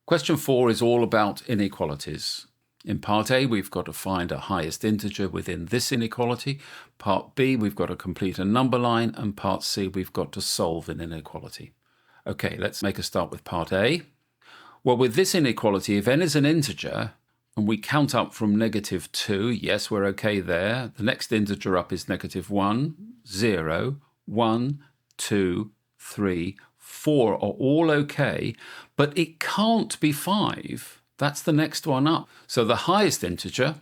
Question 4 is all about inequalities. In part A, we've got to find a highest integer within this inequality. Part B, we've got to complete a number line. And part C, we've got to solve an inequality. Okay, let's make a start with part A. Well, with this inequality, if n is an integer, and we count up from -2, yes, we're okay there. The next integer up is -1, 0, 1, 2, 3, 4 are all okay, but it can't be 5. That's the next one up. So the highest integer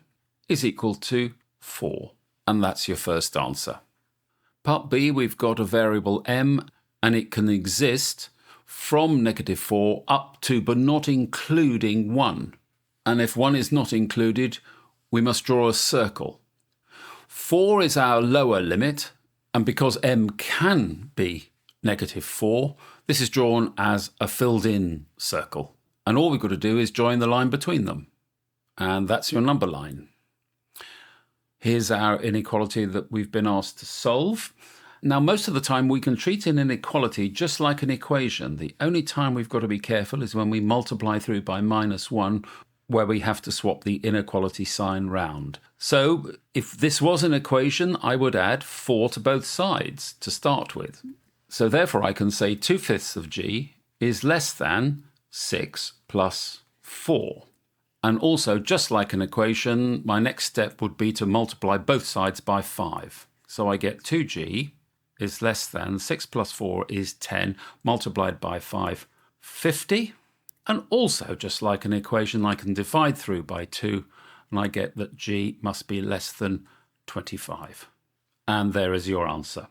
is equal to 4, and that's your first answer. Part B, we've got a variable m, and it can exist from -4 up to but not including 1. And if 1 is not included, we must draw a circle. 4 is our lower limit, and because m can be -4, this is drawn as a filled-in circle. And all we've got to do is join the line between them. And that's your number line. Here's our inequality that we've been asked to solve. Now, most of the time we can treat an inequality just like an equation. The only time we've got to be careful is when we multiply through by -1, where we have to swap the inequality sign round. So if this was an equation, I would add 4 to both sides to start with. So therefore I can say 2/5 of g is less than 6 plus 4. And also, just like an equation, my next step would be to multiply both sides by 5. So I get 2g is less than 6 plus 4 is 10, multiplied by 5, 50. And also, just like an equation, I can divide through by 2, and I get that g must be less than 25. And there is your answer.